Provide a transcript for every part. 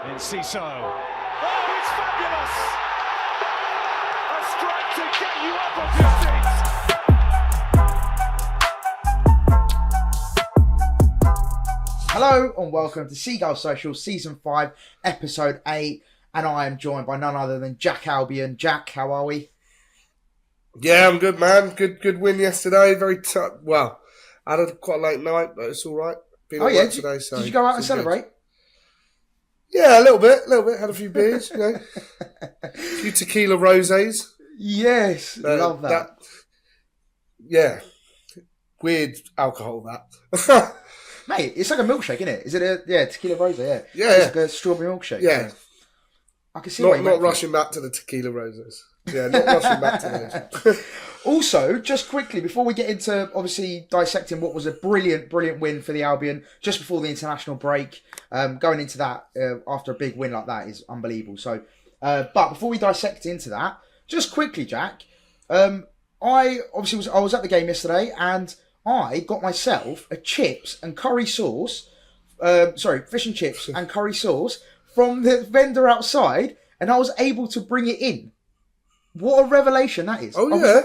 in Ciso. Oh, it's fabulous! A strike to get you up off your seats. Hello and welcome to Seagulls Social Season 5, Episode 8, and I am joined by none other than Jack Albion. Jack, how are we? Yeah, I'm good, man. Good win yesterday. Very tough. Well, I had a quite late night, but it's all right. Been at work today, so did you go out and celebrate? Good. Yeah, a little bit. Had a few beers, a few tequila rosés. Yes, love that. Yeah, weird alcohol, that. Mate, it's like a milkshake, isn't it? Is it a tequila rosé? Yeah. It's like a strawberry milkshake. Yeah. I can see not rushing back to the tequila rosés. Yeah, not rushing back to those. Also, just quickly, before we get into, obviously, dissecting what was a brilliant win for the Albion, just before the international break, going into that after a big win like that is unbelievable. So, but before we dissect into that, just quickly, Jack, I was at the game yesterday, and I got myself a chips and curry sauce, fish and chips and curry sauce from the vendor outside, and I was able to bring it in. What a revelation that is. Oh, yeah.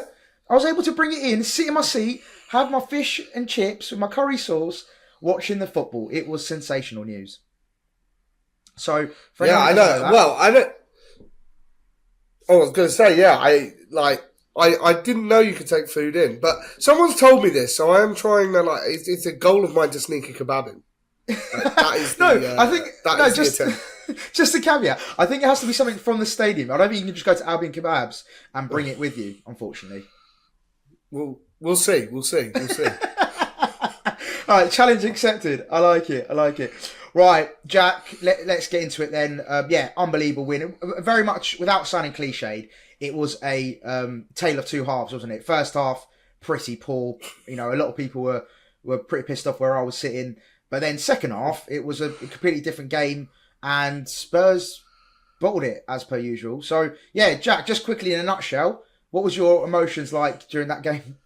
I was able to bring it in, sit in my seat, have my fish and chips with my curry sauce, watching the football. It was sensational news. So, for I know. I was going to say, I didn't know you could take food in, but someone's told me this, so I am trying to, it's a goal of mine to sneak a kebab in. That is the attempt. Just a caveat. I think it has to be something from the stadium. I don't think you can just go to Albion Kebabs and bring it with you, unfortunately. We'll see. All right, challenge accepted. I like it. Right, Jack, let's get into it then. Unbelievable win. Very much, without sounding cliched, it was a tale of two halves, wasn't it? First half, pretty poor. A lot of people were pretty pissed off where I was sitting. But then second half, it was a completely different game. And Spurs bottled it, as per usual. So, yeah, Jack, just quickly in a nutshell, what was your emotions like during that game?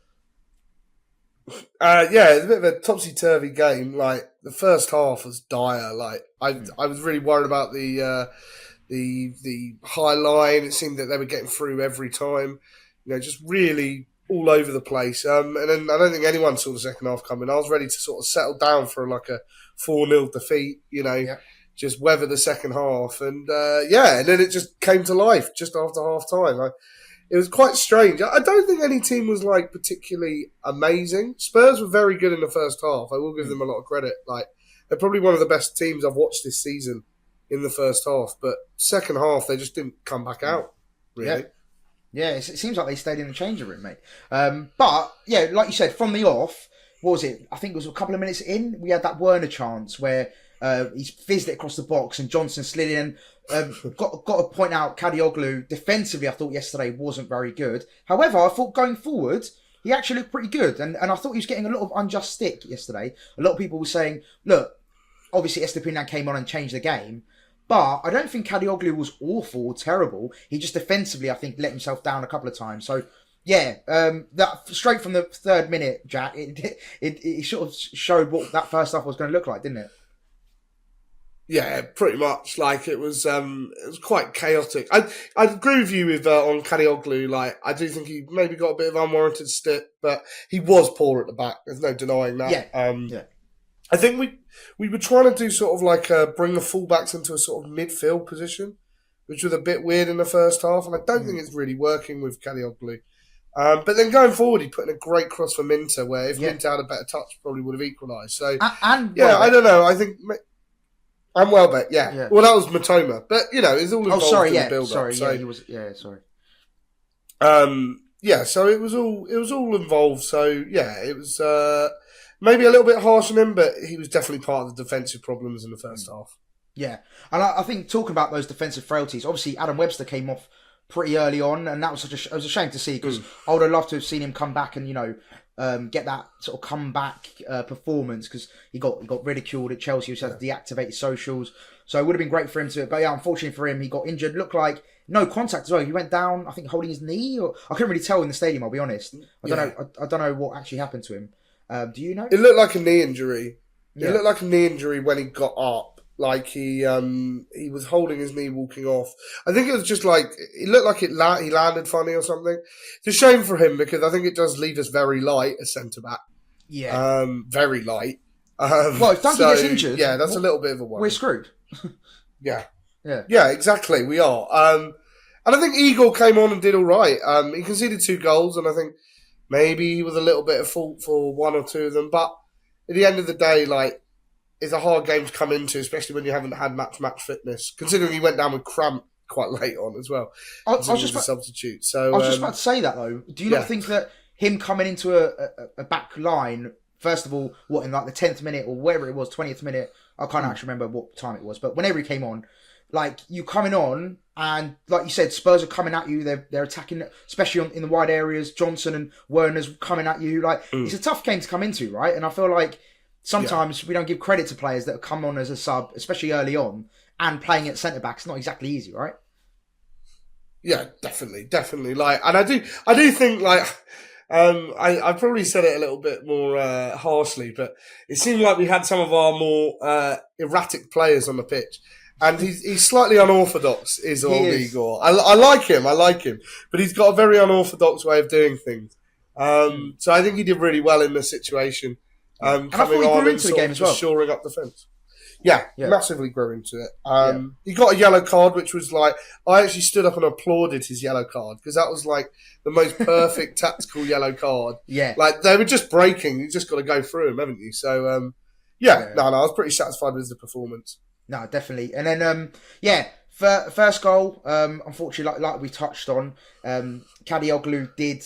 It's a bit of a topsy-turvy game. The first half was dire. I was really worried about the high line. It seemed that they were getting through every time. Just really all over the place. And then I don't think anyone saw the second half coming. I was ready to sort of settle down for a 4-0 defeat, Yeah. Just weather the second half. And and then it just came to life just after half time. It was quite strange. I don't think any team was particularly amazing. Spurs were very good in the first half. I will give them a lot of credit. They're probably one of the best teams I've watched this season in the first half. But second half, they just didn't come back out, really. Yeah, it seems like they stayed in the changing room, mate. But, yeah, like you said, from the off, what was it? I think it was a couple of minutes in, we had that Werner chance where he's fizzed it across the box and Johnson slid in. Got to point out, Kadioglu, defensively, I thought yesterday wasn't very good. However, I thought going forward, he actually looked pretty good. And I thought he was getting a lot of unjust stick yesterday. A lot of people were saying, look, obviously Estupiñán came on and changed the game. But I don't think Kadioglu was awful or terrible. He just defensively, I think, let himself down a couple of times. So, yeah, that straight from the third minute, Jack, it sort of showed what that first half was going to look like, didn't it? Yeah, pretty much. It was quite chaotic. I agree with you with on Kadioglu. I do think he maybe got a bit of unwarranted stick, but he was poor at the back. There's no denying that. Yeah. I think we were trying to do sort of bring the fullbacks into a sort of midfield position, which was a bit weird in the first half, and I don't think it's really working with Kadioglu. But then going forward, he put in a great cross for Minter, where if Minter had a better touch, probably would have equalised. So and Welbeck. I don't know. I think and Welbeck, yeah. Well, that was Mitoma, but it's all involved in the build-up. He was. Yeah, sorry. So it was all involved. So it was. Maybe a little bit harsh on him, but he was definitely part of the defensive problems in the first half. Yeah, and I think talking about those defensive frailties, obviously Adam Webster came off pretty early on, and that was it was a shame to see because I would have loved to have seen him come back and get that sort of comeback performance because he got ridiculed at Chelsea, which had to deactivate his socials. So it would have been great for him to, but unfortunately for him, he got injured. Looked like no contact as well. He went down, I think, holding his knee, or I couldn't really tell in the stadium. I'll be honest. I don't know what actually happened to him. Do you know? It looked like a knee injury. It looked like a knee injury when he got up. Like he was holding his knee walking off. I think it was just like it looked like he landed funny or something. It's a shame for him because I think it does leave us very light as centre back. Yeah. Very light. Well, if Duncan gets injured, yeah, that's a little bit of a worry. We're screwed. Yeah. Yeah. Yeah, exactly. We are. And I think Eagle came on and did all right. He conceded 2 goals, and I think maybe he was a little bit of fault for 1 or 2 of them. But at the end of the day, like, it's a hard game to come into, especially when you haven't had match fitness. Considering he went down with cramp quite late on as well. I was just a substitute. So I was just about to say that though. Do you not think that him coming into a back line, first of all, what in like the 10th minute or wherever it was, 20th minute, I can't actually remember what time it was, but whenever he came on, like you coming on and like you said, Spurs are coming at you. They're attacking, especially in the wide areas. Johnson and Werner's coming at you. Like it's a tough game to come into, right? And I feel like sometimes we don't give credit to players that have come on as a sub, especially early on, and playing at centre back. It's not exactly easy, right? Yeah, definitely. Like, and I do think like. I probably said it a little bit more harshly, but it seemed like we had some of our more erratic players on the pitch. And he's slightly unorthodox, is Igor. I like him, but he's got a very unorthodox way of doing things. So I think he did really well in the situation. And I thought he grew into the game as well, shoring up the fence. Yeah, massively grew into it. He got a yellow card, which was like, I actually stood up and applauded his yellow card because that was like the most perfect tactical yellow card. Yeah. Like they were just breaking. You just got to go through them, haven't you? So, no, I was pretty satisfied with the performance. No, definitely. And then, first goal, unfortunately, like we touched on, Kadioglu did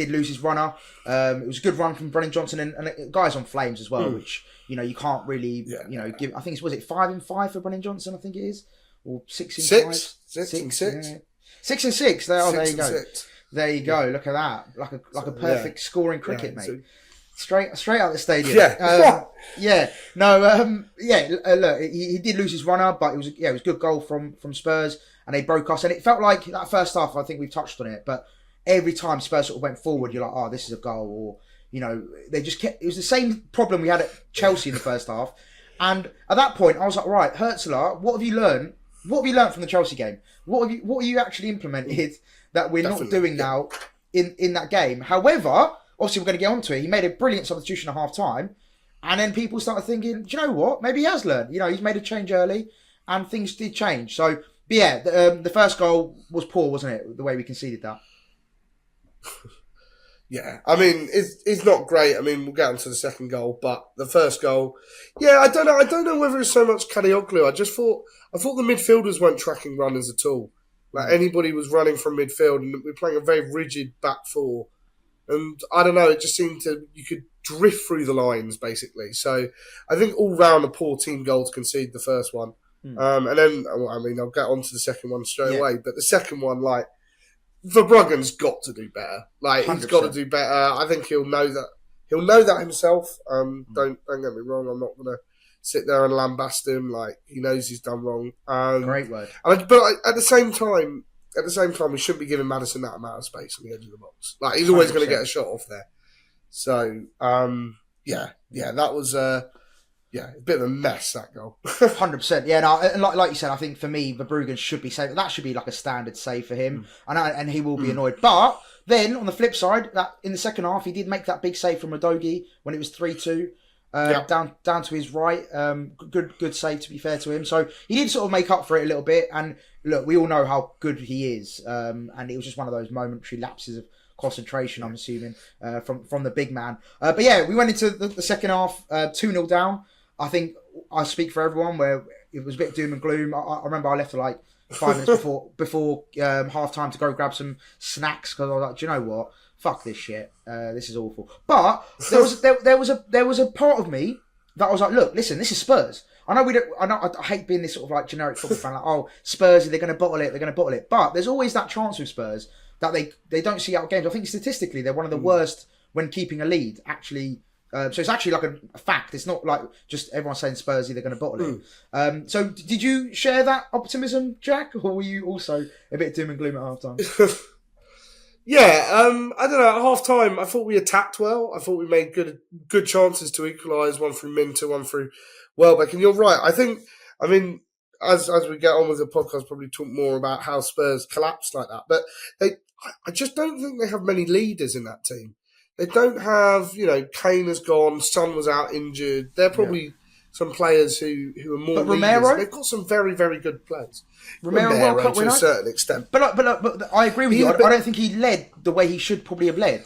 lose his runner. It was a good run from Brennan Johnson and guys on flames as well, which, you can't really, give. I think was it 5 and 5 for Brennan Johnson? I think it is, or 6 and 5. 6 and 6. Yeah. 6 and 6. There you go. 6. There you go. Look at that, like a perfect scoring cricket, mate. So, Straight out the stadium. Look, he did lose his runner, but it was a good goal from Spurs, and they broke us. And it felt like that first half. I think we've touched on it, but every time Spurs sort of went forward, you're like, oh, this is a goal, or they just kept. It was the same problem we had at Chelsea in the first half, and at that point, I was like, right, Hurzeler, what have you learned? What have you learned from the Chelsea game? What have you actually implemented that we're not doing now in that game? However, obviously, we're going to get onto it. He made a brilliant substitution at half time. And then people started thinking, do you know what? Maybe he has learned. He's made a change early and things did change. So, but yeah, the first goal was poor, wasn't it? The way we conceded that. Yeah, I mean, it's not great. I mean, we'll get onto the second goal, but the first goal, I don't know whether it's so much Kadioglu. I thought the midfielders weren't tracking runners at all. Like anybody was running from midfield, and we're playing a very rigid back four. And I don't know, it just seemed you could drift through the lines, basically. So I think all round a poor team goal to concede the first one. And then, I'll get on to the second one straight away. But the second one, like, Verbruggen's got to do better. Like, 100%. He's got to do better. I think he'll know that himself. Don't get me wrong, I'm not going to sit there and lambast him. Like, he knows he's done wrong. Great word. But at the same time, we shouldn't be giving Maddison that amount of space on the edge of the box. Like, he's always going to get a shot off there. So, that was a bit of a mess, that goal. 100%. Yeah, no, and like you said, I think for me, Verbruggen should be safe. That should be like a standard save for him, and he will be annoyed. But then, on the flip side, that in the second half, he did make that big save from Udogie when it was 3-2. Down to his right, good save to be fair to him. So he did sort of make up for it a little bit. And look, we all know how good he is, and it was just one of those momentary lapses of concentration, I'm assuming, from the big man. But yeah, we went into the second half 2-0 down. I think I speak for everyone where it was a bit doom and gloom. I remember I left at like 5 minutes before half time to go grab some snacks because I was like, do you know what? Fuck this shit. This is awful. But there was a part of me that was like, look, listen, this is Spurs. I hate being this sort of like generic football fan. Like, oh, Spurs, they're going to bottle it. But there's always that chance with Spurs that they don't see out games. I think statistically they're one of the worst when keeping a lead. Actually, so it's actually like a fact. It's not like just everyone saying Spurs, they're going to bottle it. So did you share that optimism, Jack, or were you also a bit doom and gloom at half time? I don't know. At half time, I thought we attacked well. I thought we made good chances to equalise. One through Minter, one through Welbeck. And you're right. I think I mean, as we get on with the podcast, probably talk more about how Spurs collapsed like that. But I just don't think they have many leaders in that team. They don't have, Kane has gone, Son was out injured. They're probably some players who are more but leaders. Romero? They've got some very, very good players. Romero World Cup to winner? a certain extent. But I agree with you. I don't think he led the way he should probably have led.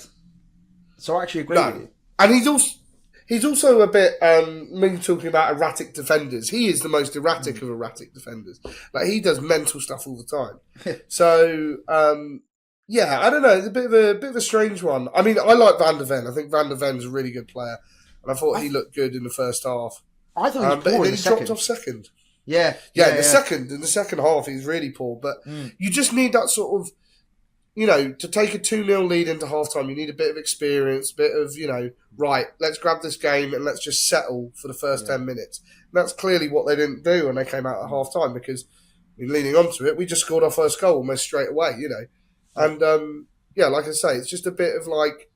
So I actually agree with you. And he's also a bit, me talking about erratic defenders, he is the most erratic of erratic defenders. Like, he does mental stuff all the time. So, I don't know. It's a bit of a strange one. I mean, I like Van der Ven. I think Van der Ven's a really good player. And I thought he looked good in the first half. I thought he was poor but in he the second. dropped off second. Yeah. In the second half, he's really poor. But you just need that sort of, to take a 2-0 lead into half-time, you need a bit of experience, a bit of, right, let's grab this game and let's just settle for the first 10 minutes. And that's clearly what they didn't do when they came out at half-time, because, leading on to it, we just scored our first goal almost straight away, And, like I say, it's just a bit of like,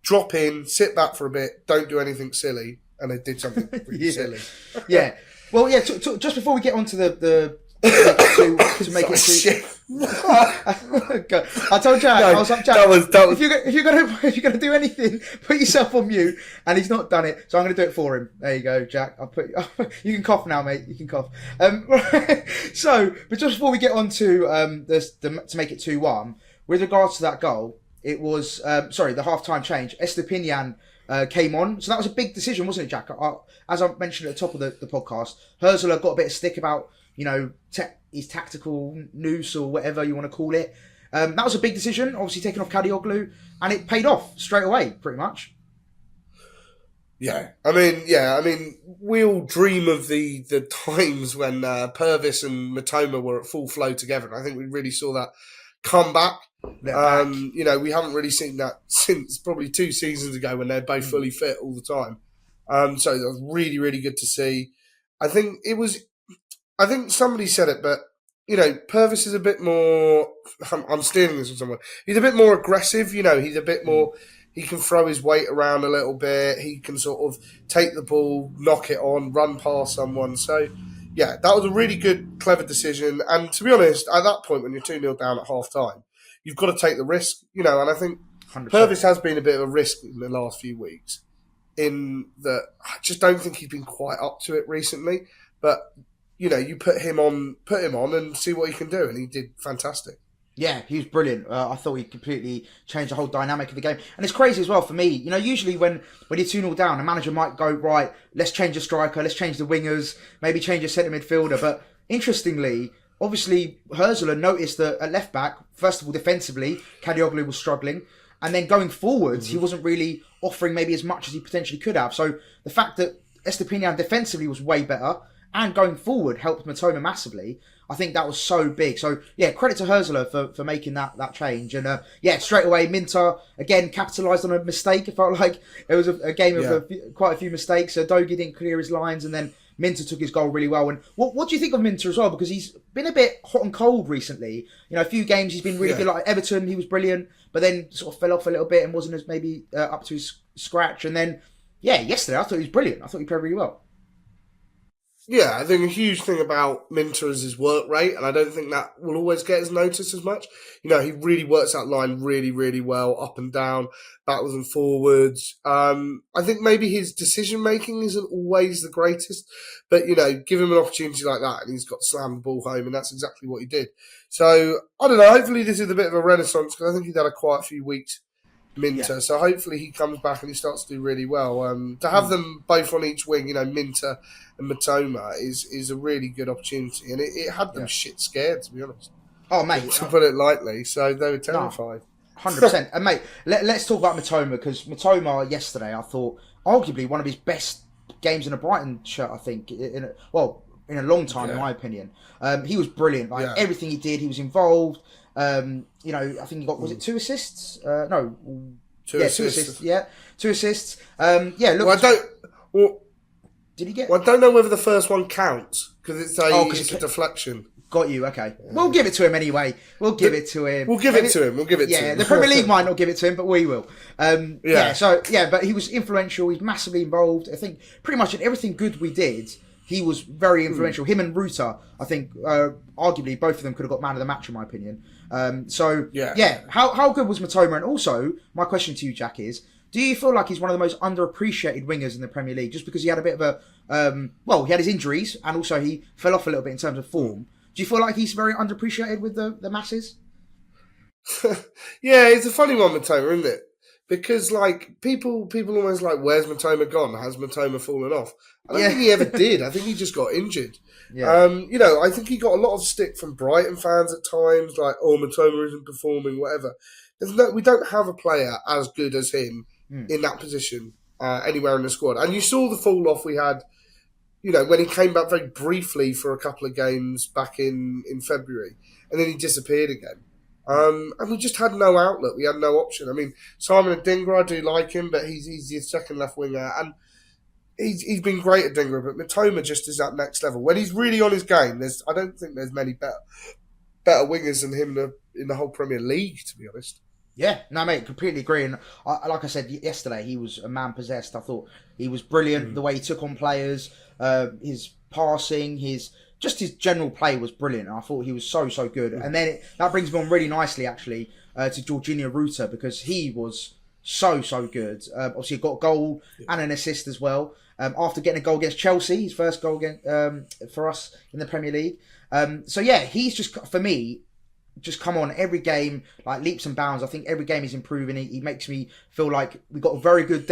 drop in, sit back for a bit, don't do anything silly, and they did something really silly. Yeah. Well, just before we get on to the to make it shit. I told Jack, I was like, Jack, that was... if you're gonna do anything, put yourself on mute, and he's not done it, so I'm gonna do it for him. There you go, Jack. You can cough now, mate. You can cough. So, but just before we get on to to make it 2-1, with regards to that goal, it was the half-time change. Estepinian came on, so that was a big decision, wasn't it, Jack? As I mentioned at the top of the podcast, Hurzeler got a bit of stick about his tactical noose or whatever you want to call it. That was a big decision, obviously taking off Kadioglu, and it paid off straight away, pretty much. I mean, we all dream of the times when Purvis and Mitoma were at full flow together, and I think we really saw that come back. We haven't really seen that since probably 2 seasons ago when they're both fully fit all the time. So that was really, really good to see. I think somebody said it, but, Purvis is a bit more... I'm stealing this from someone. He's a bit more aggressive, he's a bit more... He can throw his weight around a little bit. He can sort of take the ball, knock it on, run past someone. So, that was a really good, clever decision. And to be honest, at that point, when you're 2-0 down at half-time, you've got to take the risk, and I think 100%. Purvis has been a bit of a risk in the last few weeks in that I just don't think he's been quite up to it recently. But, you put him on and see what he can do, and he did fantastic. Yeah, he was brilliant. I thought he completely changed the whole dynamic of the game. And it's crazy as well for me. Usually when you're 2-0 down, a manager might go, right, let's change the striker, let's change the wingers, maybe change a centre midfielder. But interestingly, obviously, Hurzeler noticed that at left back, first of all, defensively, Kadioglu was struggling. And then going forwards, he wasn't really offering maybe as much as he potentially could have. So the fact that Estepinian defensively was way better and going forward helped Mitoma massively, I think that was so big. So, credit to Hurzeler for making that change. And, straight away, Minter, again, capitalised on a mistake. It felt like it was a game of quite a few mistakes. So Dogi didn't clear his lines, and then Minter took his goal really well. And what do you think of Minter as well? Because he's been a bit hot and cold recently. A few games he's been really good. Like Everton, he was brilliant, but then sort of fell off a little bit and wasn't as maybe up to his scratch. And then, yesterday I thought he was brilliant. I thought he played really well. Yeah, I think a huge thing about Minter is his work rate, and I don't think that will always get his notice as much. He really works that line really, really well, up and down, backwards and forwards. I think maybe his decision-making isn't always the greatest, but, give him an opportunity like that, and he's got to slam the ball home, and that's exactly what he did. So, I don't know, hopefully this is a bit of a renaissance, because I think he's had a quite few weeks, Minter. So hopefully he comes back and he starts to do really well. To have them both on each wing, Minter and Mitoma is a really good opportunity, and it had them shit scared, to be honest. Oh, mate, to put it lightly, so they were terrified. 100%. And mate, let's talk about Mitoma, because Mitoma yesterday, I thought arguably one of his best games in a Brighton shirt. I think in a long time, in my opinion. He was brilliant. Everything he did, he was involved. I think he got, was it 2 assists? No. 2 assists. 2 assists. Look. Did he get? Well, I don't know whether the first one counts because it's a deflection. Got you. Okay. We'll give it to him anyway. We'll give it to him. The Premier League might not give it to him, but we will. But he was influential. He's massively involved. I think pretty much in everything good we did, he was very influential. Him and Rutter, I think, arguably both of them could have got man of the match in my opinion. How good was Mitoma? And also, my question to you, Jack, is: do you feel like he's one of the most underappreciated wingers in the Premier League, just because he had a bit of a he had his injuries and also he fell off a little bit in terms of form? Do you feel like he's very underappreciated with the masses? Yeah, it's a funny one, Mitoma, isn't it? Because like people almost like, where's Mitoma gone? Has Mitoma fallen off? I don't think he ever did. I think he just got injured. Yeah. I think he got a lot of stick from Brighton fans at times, like, oh, Mitoma isn't performing, whatever. We don't have a player as good as him in that position anywhere in the squad. And you saw the fall off we had, when he came back very briefly for a couple of games back in February, and then he disappeared again. And we just had no outlet. We had no option. I mean, Simon Adingra, I do like him, but he's the second left winger, and he's been great at Adingra. But Mitoma just is that next level. When he's really on his game, I don't think there's many better wingers than him in the whole Premier League, to be honest. Yeah, no, mate, completely agree. And like I said yesterday, he was a man possessed. I thought he was brilliant. The way he took on players, his passing, his general play was brilliant. I thought he was so good. And then that brings me on really nicely, actually, to Jorginho Rutter, because he was so good. Obviously, he got a goal and an assist as well. After getting a goal against Chelsea, his first goal for us in the Premier League. He's just, for me, just come on every game, like leaps and bounds. I think every game he's improving. He makes me feel like we got a very good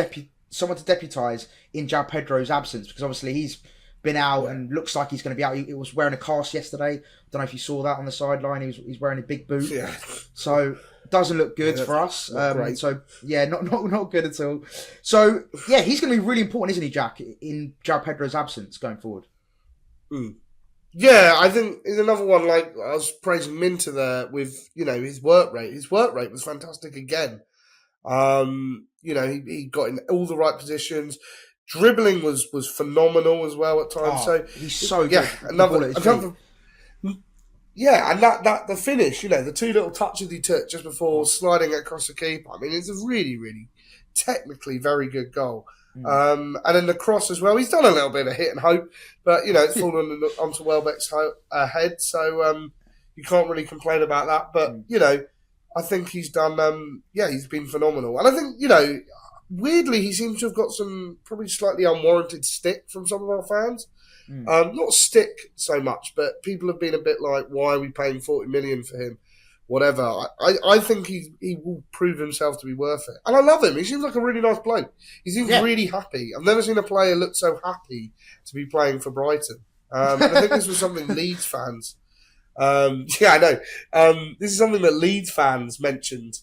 someone to deputise in João Pedro's absence, because obviously he's been out and looks like he's going to be out. He was wearing a cast yesterday. I don't know if you saw that on the sideline. He's wearing a big boot. Yeah. So doesn't look good for us. Not good at all. So he's going to be really important, isn't he, Jack, in João Pedro's absence going forward? Yeah, I think is another one. Like I was praising Minter there with his work rate. His work rate was fantastic again. He got in all the right positions. Dribbling was phenomenal as well at times. So he's so good. And that the finish, the two little touches he took just before sliding it across the keeper. I mean, it's a really, really technically very good goal. And then the cross as well. He's done a little bit of hit and hope, but it's fallen onto Welbeck's head, so you can't really complain about that. But I think he's done. He's been phenomenal, and I think weirdly, he seems to have got some probably slightly unwarranted stick from some of our fans. Not stick so much, but people have been a bit like, why are we paying 40 million for him? Whatever. I think he will prove himself to be worth it. And I love him. He seems like a really nice bloke. He seems really happy. I've never seen a player look so happy to be playing for Brighton. And I think this was something Leeds fans... I know. This is something that Leeds fans mentioned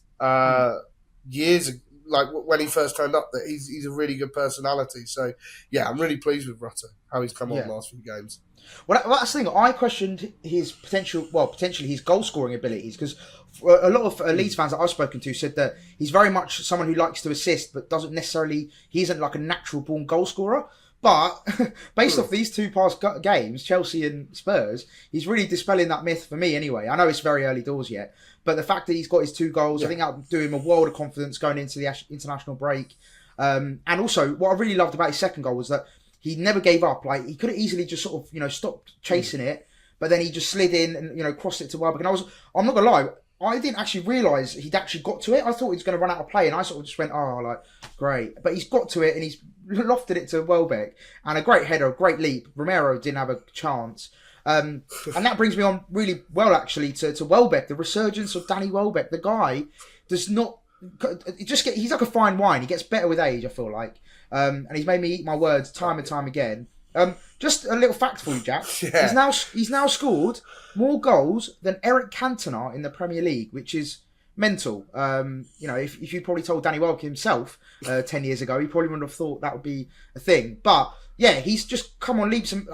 years ago, like when he first turned up, that he's a really good personality. So, I'm really pleased with Rutter, how he's come on the last few games. Well, that's the thing. I questioned his potentially his goal scoring abilities, because a lot of Leeds fans that I've spoken to said that he's very much someone who likes to assist, but he isn't like a natural born goal scorer. But based off these two past games, Chelsea and Spurs, he's really dispelling that myth for me anyway. I know it's very early doors yet, but the fact that he's got his 2 goals, I think that'll do him a world of confidence going into the international break. And also, what I really loved about his second goal was that he never gave up. Like, he could have easily just sort of, stopped chasing it, but then he just slid in and, crossed it to Welbeck. And I'm not going to lie, I didn't actually realise he'd actually got to it. I thought he was going to run out of play, and I sort of just went, great. But he's got to it, and he's lofted it to Welbeck. And a great header, a great leap. Romero didn't have a chance. And that brings me on really well, actually, to Welbeck, the resurgence of Danny Welbeck. The guy does not... he's like a fine wine. He gets better with age, I feel like. And he's made me eat my words time and time again. Just a little fact for you, Jack. He's now scored more goals than Eric Cantona in the Premier League, which is mental. If you probably told Danny Welbeck himself 10 years ago, he probably wouldn't have thought that would be a thing. But he's just come on leaps and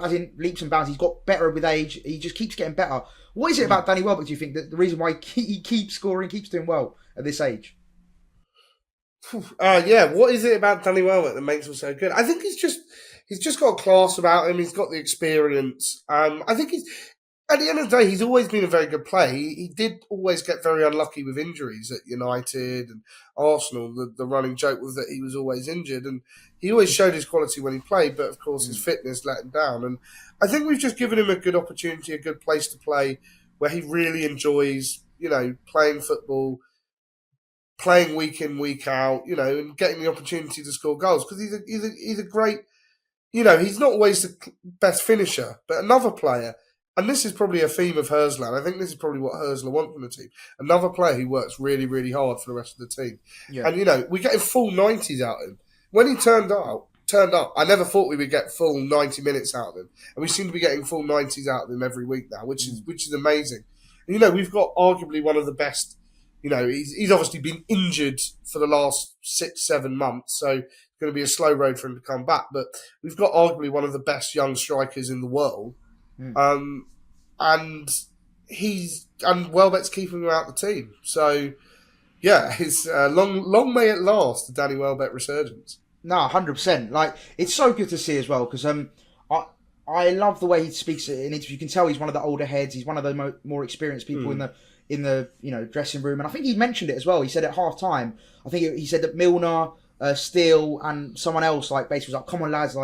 bounds. He's got better with age. He just keeps getting better. What is it about Danny Welbeck, do you think, that the reason why he keeps scoring, keeps doing well at this age? What is it about Danny Welbeck that makes him so good? I think he's just got a class about him. He's got the experience. I think at the end of the day, he's always been a very good player. He did always get very unlucky with injuries at United and Arsenal. The running joke was that he was always injured, and he always showed his quality when he played, but of course his fitness let him down. And I think we've just given him a good opportunity, a good place to play, where he really enjoys, playing football, playing week in, week out, and getting the opportunity to score goals. Because he's a great, he's not always the best finisher, but another player, and this is probably a theme of Hurzeler, and I think this is probably what Hurzeler wants from the team, another player who works really, really hard for the rest of the team. Yeah. And, we're getting full 90s out of him. When he turned up, I never thought we would get full 90 minutes out of him. And we seem to be getting full 90s out of him every week now, which is amazing. And, we've got arguably one of the best. He's obviously been injured for the last 6-7 months, so it's going to be a slow road for him to come back. But we've got arguably one of the best young strikers in the world, and Welbeck's keeping him out of the team. So, yeah, it's long may it last, the Danny Welbeck resurgence. No, 100%. Like, it's so good to see as well because I love the way he speaks in interviews. You can tell he's one of the older heads. He's one of the more experienced people in the dressing room, and I think he mentioned it as well. He said at half time, I think he said that Milner, Steele, and someone else basically was like, "Come on, lads,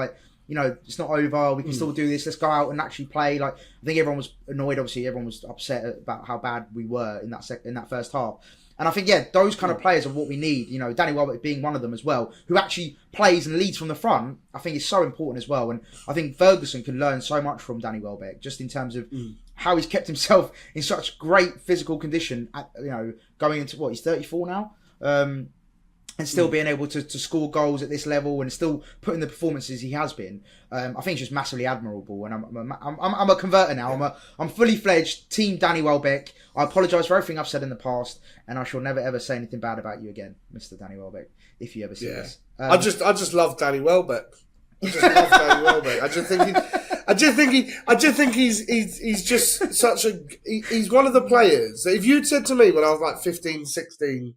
it's not over. We can still do this. Let's go out and actually play." I think everyone was annoyed. Obviously, everyone was upset about how bad we were in that first half. And I think, those kind of players are what we need. Danny Welbeck being one of them as well, who actually plays and leads from the front, I think is so important as well. And I think Ferguson can learn so much from Danny Welbeck, just in terms of how he's kept himself in such great physical condition, going into, he's 34 now? And still being able to score goals at this level and still putting the performances he has been, I think it's just massively admirable. And I'm a converter now. I'm fully fledged team Danny Welbeck. I apologise for everything I've said in the past, and I shall never ever say anything bad about you again, Mr. Danny Welbeck, if you ever see this. I just love Danny Welbeck. I just love Danny Welbeck. I just think he's just such a. He's one of the players. If you'd said to me when I was like 15, 16,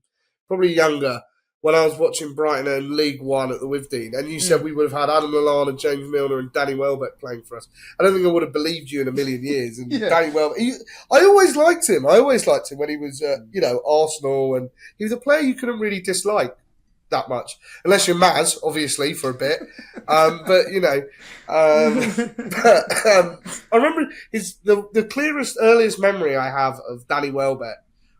probably younger, when I was watching Brighton in League One at the Withdean, and you said we would have had Adam Lallana, James Milner and Danny Welbeck playing for us, I don't think I would have believed you in a million years. And Danny Welbeck, I always liked him. I always liked him when he was, Arsenal, and he was a player you couldn't really dislike that much, unless you're Maz, obviously, for a bit. But I remember the clearest, earliest memory I have of Danny Welbeck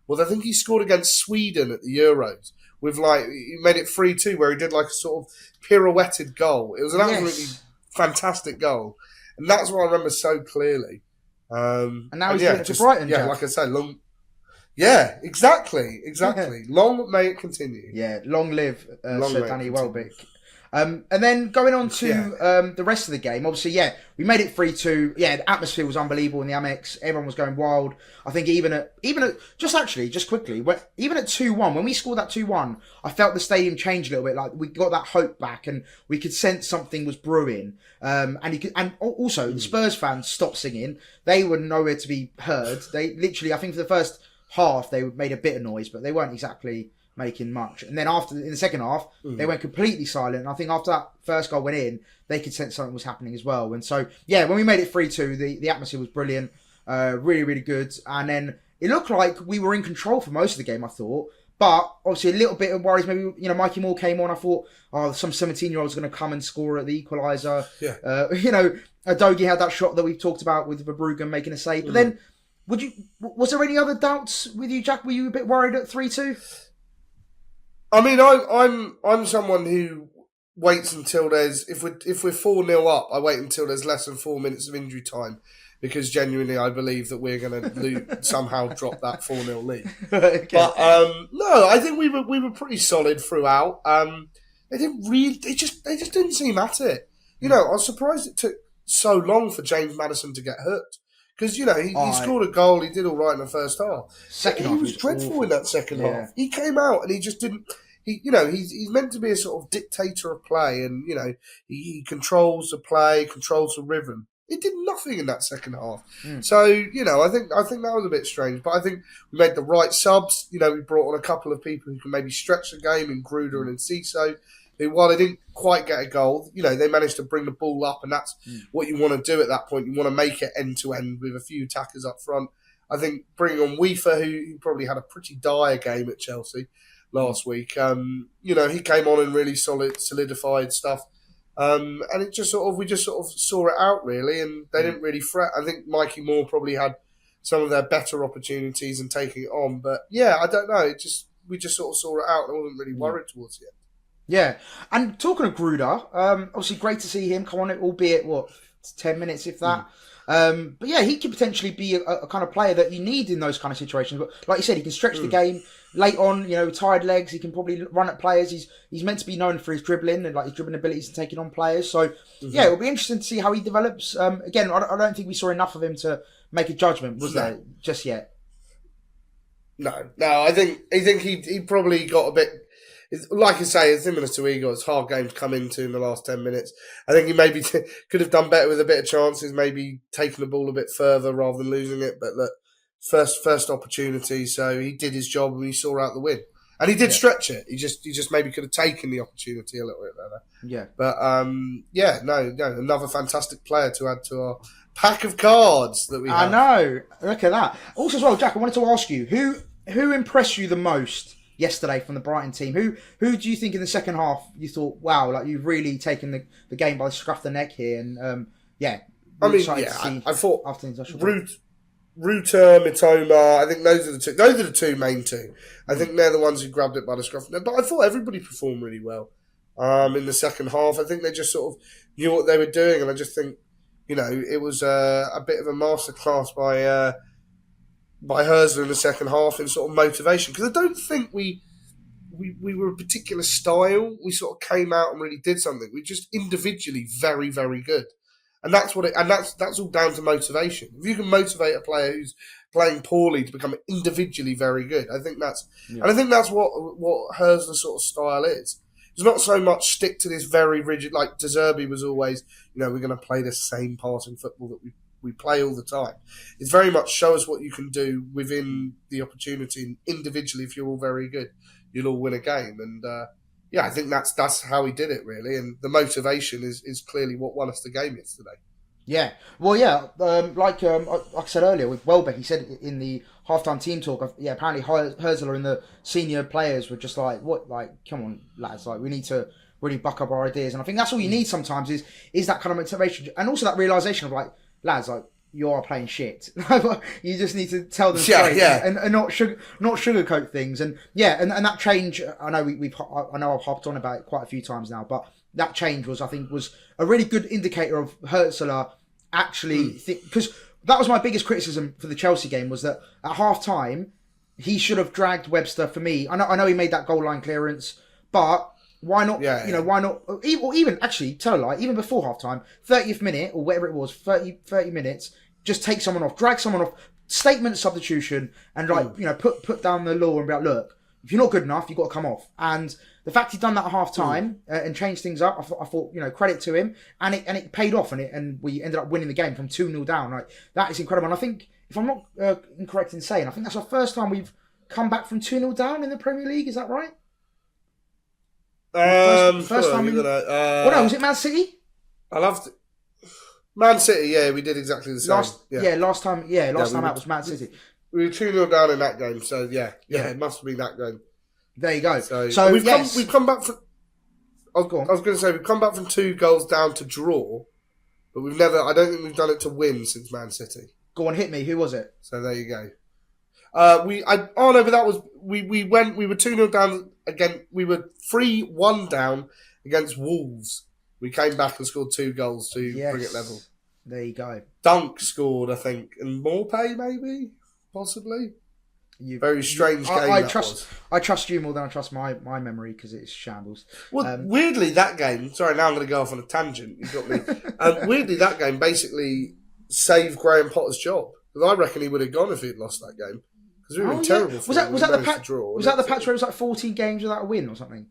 was I think he scored against Sweden at the Euros. With he made it 3-2, where he did a sort of pirouetted goal. It was an absolutely fantastic goal, and that's what I remember so clearly. And now he's doing it to Brighton. Yeah, Jack. Like I say, long. Yeah, exactly. Yeah. Long may it continue. Yeah, long live Sir Danny Welbeck. And then going on to the rest of the game, obviously, we made it 3-2. Yeah, the atmosphere was unbelievable in the Amex. Everyone was going wild. I think even at just quickly, even at 2-1, when we scored that 2-1, I felt the stadium change a little bit. Like we got that hope back, and we could sense something was brewing. And also the Spurs fans stopped singing. They were nowhere to be heard. They literally, I think for the first half, they made a bit of noise, but they weren't exactly making much. And then in the second half, they went completely silent. And I think after that first goal went in, they could sense something was happening as well. And so, when we made it 3-2, the atmosphere was brilliant, really, really good. And then it looked like we were in control for most of the game, I thought. But obviously a little bit of worries. Maybe, Mikey Moore came on. I thought, some 17-year-old's going to come and score at the equaliser. Yeah. Adogi had that shot that we've talked about with Verbruggen making a save. But then, was there any other doubts with you, Jack? Were you a bit worried at 3-2? I mean, I'm someone who waits until if we're 4-0 up, I wait until there's less than 4 minutes of injury time, because genuinely I believe that we're going to somehow drop that 4-0 lead. Okay. But no, I think we were pretty solid throughout. They just didn't seem at it. I was surprised it took so long for James Maddison to get hooked. Because, he scored a goal, he did all right in the first half. Second half, he was dreadful awful in that second half. He came out and he just didn't. He's meant to be a sort of dictator of play, and he controls the play, controls the rhythm. He did nothing in that second half. So I think that was a bit strange. But I think we made the right subs. We brought on a couple of people who can maybe stretch the game in Gruder and in Ciso. while they didn't quite get a goal, they managed to bring the ball up, and that's what you want to do at that point. You want to make it end to end with a few attackers up front. I think bringing on Weaver, who probably had a pretty dire game at Chelsea last week, he came on and really solidified stuff. And we just sort of saw it out really, and they didn't really fret. I think Mikey Moore probably had some of their better opportunities and taking it on, but yeah, I don't know. We just sort of saw it out, and I wasn't really worried towards it. Yeah, and talking of Gruder, obviously great to see him come on it, albeit 10 minutes if that. But yeah, he could potentially be a kind of player that you need in those kind of situations. But like you said, he can stretch the game late on. Tired legs, he can probably run at players. He's meant to be known for his dribbling and like his dribbling abilities and taking on players. So yeah, it'll be interesting to see how he develops. Again, I don't think we saw enough of him to make a judgment, was there just yet? No. I think he probably got a bit. Like I say, it's similar to Igor. It's hard game to come into in the last 10 minutes. I think he maybe could have done better with a bit of chances, maybe taking the ball a bit further rather than losing it. But look, first opportunity, so he did his job and he saw out the win. And he did stretch it. He just maybe could have taken the opportunity a little bit better. Yeah. But another fantastic player to add to our pack of cards that we have. I know. Look at that. Also as well, Jack, I wanted to ask you, who impressed you the most yesterday from the Brighton team? Who do you think in the second half you thought, wow, like you've really taken the game by the scruff of the neck here? And I thought Rutter, Mitoma, I think those are the two main two. I think they're the ones who grabbed it by the scruff of the neck. But I thought everybody performed really well in the second half. I think they just sort of knew what they were doing, and I just think it was a bit of a masterclass by Hurzeler in the second half in sort of motivation, because I don't think we were a particular style. We sort of came out and really did something. We just individually very, very good, and that's that's all down to motivation. If you can motivate a player who's playing poorly to become individually very good, I think that's and I think that's what Hurzeler's sort of style is. It's not so much stick to this very rigid, like De Zerbi was always, we're going to play the same passing football that we play all the time. It's very much show us what you can do within the opportunity, and individually, if you're all very good, you'll all win a game. And I think that's how he did it really. And the motivation is clearly what won us the game yesterday. Yeah, well, yeah, like I said earlier with Welbeck, he said in the halftime team talk, apparently Hurzeler and the senior players were just like, what, like, come on, lads, like, we need to really buck up our ideas. And I think that's all you need sometimes is that kind of motivation, and also that realisation of like, lads, like, you are playing shit. You just need to tell them straight and not sugarcoat things. And and that change, I know I've hopped on about it quite a few times now, but that change was a really good indicator of Hurzeler actually because that was my biggest criticism for the Chelsea game, was that at half time he should have dragged Webster. For me, I know he made that goal line clearance, but why not? Why not? Or even actually, tell a lie. Even before half time, 30th minute or whatever it was, 30 minutes, just take someone off, drag someone off, statement substitution, and put down the law and be like, look, if you're not good enough, you've got to come off. And the fact he'd done that at half time and changed things up, I thought credit to him, and it paid off, and we ended up winning the game from 2-0 down. Like, that is incredible. And I think, if I'm not incorrect in saying, I think that's our first time we've come back from 2-0 down in the Premier League. Is that right? First time was it Man City? I loved it. Man City, yeah, we did exactly the same. Last time out was Man City. We were 2-0 down in that game, so it must have been that game. There you go. So we've come back from. I was going to say we've come back from 2 goals down to draw, but we've never. I don't think we've done it to win since Man City. Go on, hit me. Who was it? So there you go. But that was we were 2-0 down again. We were 3-1 down against Wolves. We came back and scored 2 goals to bring it level. There you go. Dunk scored, I think, and Morpay maybe, possibly. Very strange game. I trust you more than I trust my memory, because it's shambles. Well, weirdly, that game. Sorry, now I'm going to go off on a tangent. You got me. Weirdly, that game basically saved Graham Potter's job, because I reckon he would have gone if he'd lost that game. Because we were in terrible. Was that the patch? Was that the patch where it was like 14 games without a win or something?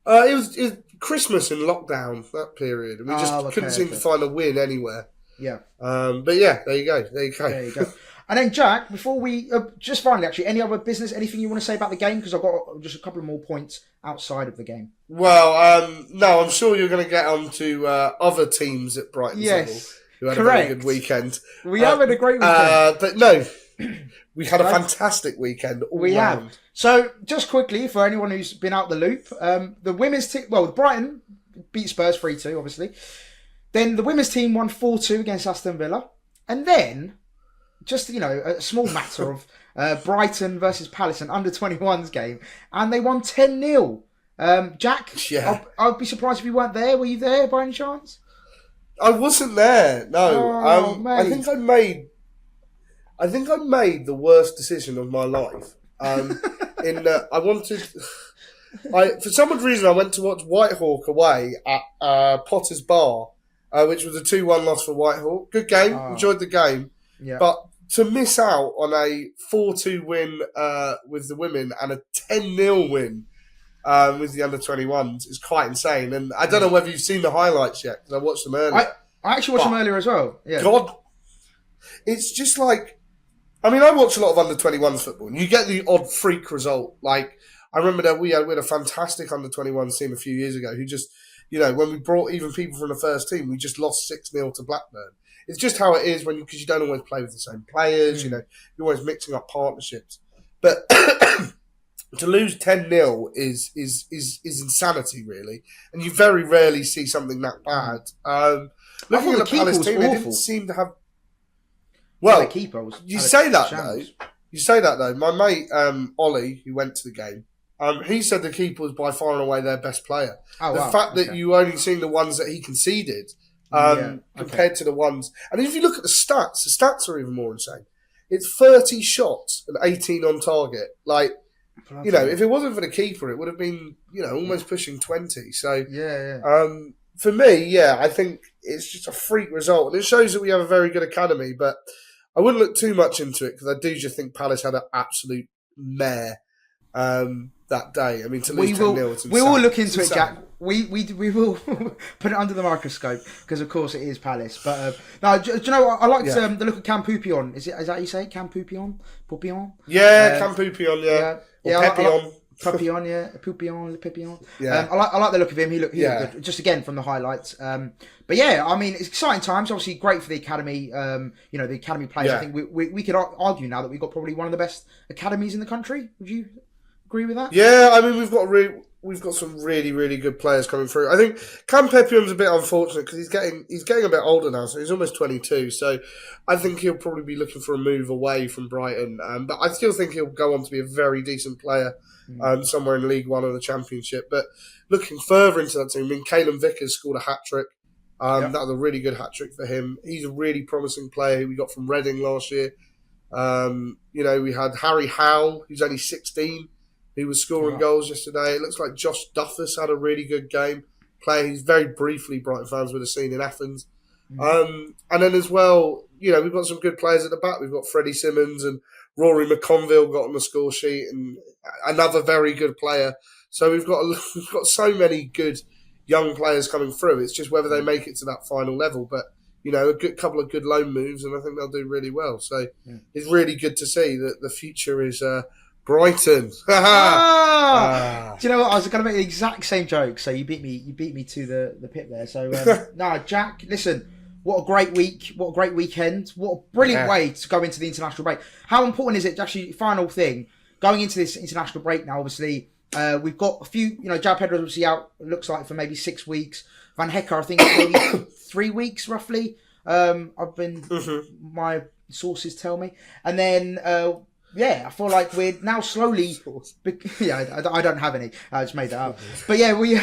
It was Christmas and lockdown, that period. And we just couldn't seem to find a win anywhere. Yeah. But yeah, there you go. There you go. And then Jack, before we just finally, actually, any other business, anything you want to say about the game? Because I've got just a couple of more points outside of the game. Well, no, I'm sure you're going to get on to other teams at Brighton Hove who had a very good weekend. We have had a great weekend. But no, we had a fantastic weekend all round. Have. So, just quickly, for anyone who's been out the loop, the women's team, Brighton beat Spurs 3-2, obviously. Then the women's team won 4-2 against Aston Villa. And then, just, a small matter of Brighton versus Palace, an under-21s game. And they won 10-0. Jack, yeah. I'd be surprised if you weren't there. Were you there by any chance? I wasn't there, no. Mate. I think I made the worst decision of my life. In that for some odd reason, I went to watch Whitehawk away at Potter's Bar, which was a 2-1 loss for Whitehawk. Good game, enjoyed the game. Yeah. But to miss out on a 4-2 win with the women and a 10-0 win with the under-21s is quite insane. And I don't know whether you've seen the highlights yet, because I watched them earlier. I actually watched them earlier as well. Yeah. God, it's just like... I mean, I watch a lot of under-21s football, and you get the odd freak result. Like, I remember that we had a fantastic under-21s team a few years ago who just, when we brought even people from the first team, we just lost 6-0 to Blackburn. It's just how it is because you don't always play with the same players, you're always mixing up partnerships. But to lose 10-0 is insanity, really. And you very rarely see something that bad. Looking at the Palace team, they didn't seem to have... Well, you say that though. My mate Ollie, who went to the game, he said the keeper was by far and away their best player. The fact that you only seen the ones that he conceded compared to the ones, and if you look at the stats are even more insane. It's 30 shots and 18 on target. Like, if it wasn't for the keeper, it would have been almost pushing 20. So for me, I think it's just a freak result, and it shows that we have a very good academy, but. I wouldn't look too much into it because I do just think Palace had an absolute mare that day. I mean, to lose 10-0, it's insane. We will look into it, Jack. We will put it under the microscope because, of course, it is Palace. But do you know what? I liked the look of Cam Poupion. Is that how you say it? Cam Poupion? Poupion? Yeah, Cam Poupion, yeah. Pepion. Papillon, Papillon. Yeah. I like the look of him. He looked good. Just again from the highlights. But yeah, I mean, it's exciting times. Obviously, great for the academy. The academy players. Yeah. I think we could argue now that we've got probably one of the best academies in the country. Would you agree with that? Yeah, I mean, we've got some really, really good players coming through. I think Cam Pepion's a bit unfortunate because he's getting a bit older now, so he's almost 22. So I think he'll probably be looking for a move away from Brighton. But I still think he'll go on to be a very decent player. Somewhere in League One or the Championship. But looking further into that team, I mean, Caelan Vickers scored a hat-trick. That was a really good hat-trick for him. He's a really promising player who we got from Reading last year. We had Harry Howell, who's only 16, who was scoring goals yesterday. It looks like Josh Duffus had a really good game. Player he's very briefly Brighton fans would have seen in Athens. And then as well, we've got some good players at the back. We've got Freddie Simmons and Rory McConville got on the score sheet, and another very good player. So we've got so many good young players coming through. It's just whether they make it to that final level. But a couple of good loan moves, and I think they'll do really well. So it's really good to see that the future is Brighton. Do you know what? I was going to make the exact same joke. So you beat me to the pit there. So Jack, listen. What a great week. What a great weekend. What a brilliant way to go into the international break. How important is it, actually, final thing, going into this international break now, obviously, we've got a few, João Pedro's obviously out, looks like, for maybe 6 weeks. Van Hecker, I think, maybe 3 weeks, roughly. I've been, my sources tell me. And then, I feel like we're now slowly... I don't have any. I just made that up. But yeah, we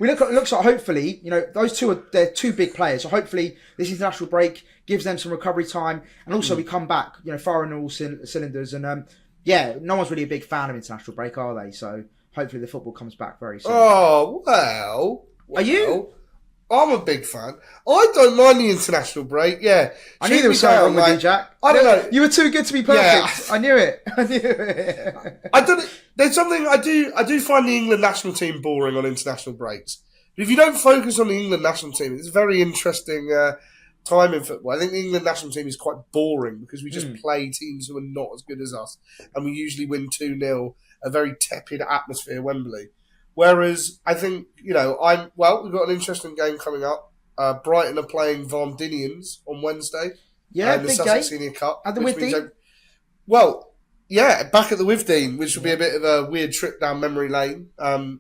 looks like hopefully, those they're two big players. So hopefully this international break gives them some recovery time. And also we come back, firing all cylinders. And no one's really a big fan of international break, are they? So hopefully the football comes back very soon. Oh, well. Are you? I'm a big fan. I don't mind the international break. Yeah, I knew there was something wrong with you, Jack. I don't know. You were too good to be perfect. Yeah. I knew it. I don't. There's something I do. I do find the England national team boring on international breaks. But if you don't focus on the England national team, it's very interesting time in football. I think the England national team is quite boring because we just play teams who are not as good as us, and we usually win 2-0, a very tepid atmosphere, Wembley. Whereas I think, we've got an interesting game coming up. Brighton are playing Varmdinians on Wednesday. Yeah, in the big Sussex game. Senior Cup. At the Withdean? Back at the Withdean, which will be a bit of a weird trip down memory lane,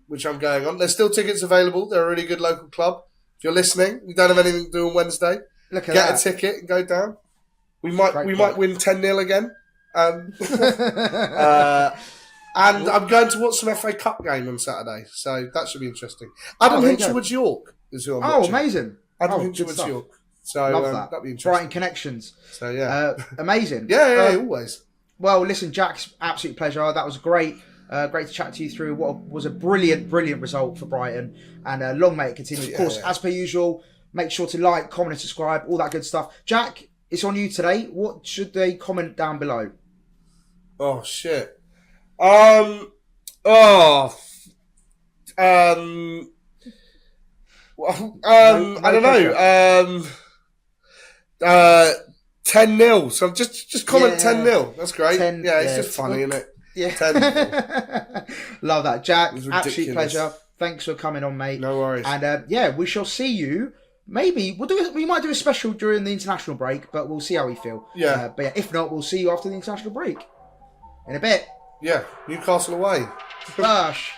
which I'm going on. There's still tickets available. They're a really good local club. If you're listening, we don't have anything to do on Wednesday. Look at Get that. a ticket and go down. We might win 10-0 again. And I'm going to watch some FA Cup game on Saturday, so that should be interesting. Adam Hinchelwood's York is who I'm watching. Amazing. Adam Hinchelwood's York. So Love that. that'd be interesting. Brighton connections. So yeah. Amazing. Yeah, always. Well, listen, Jack's absolute pleasure. That was great. Great to chat to you through what was a brilliant result for Brighton. And long may it continue. Of course, as per usual, make sure to like, comment and subscribe, all that good stuff. Jack, it's on you today. What should they comment down below? Oh, shit. I don't know. 10-0. So just comment 10-0. That's great. It's just funny, isn't it? Yeah. 10-0. Love that. Jack, absolute pleasure. Thanks for coming on, mate. No worries. And we shall see you. Maybe we might do a special during the international break, but we'll see how we feel. Yeah. But if not, we'll see you after the international break. In a bit. Yeah. Newcastle away. Bash.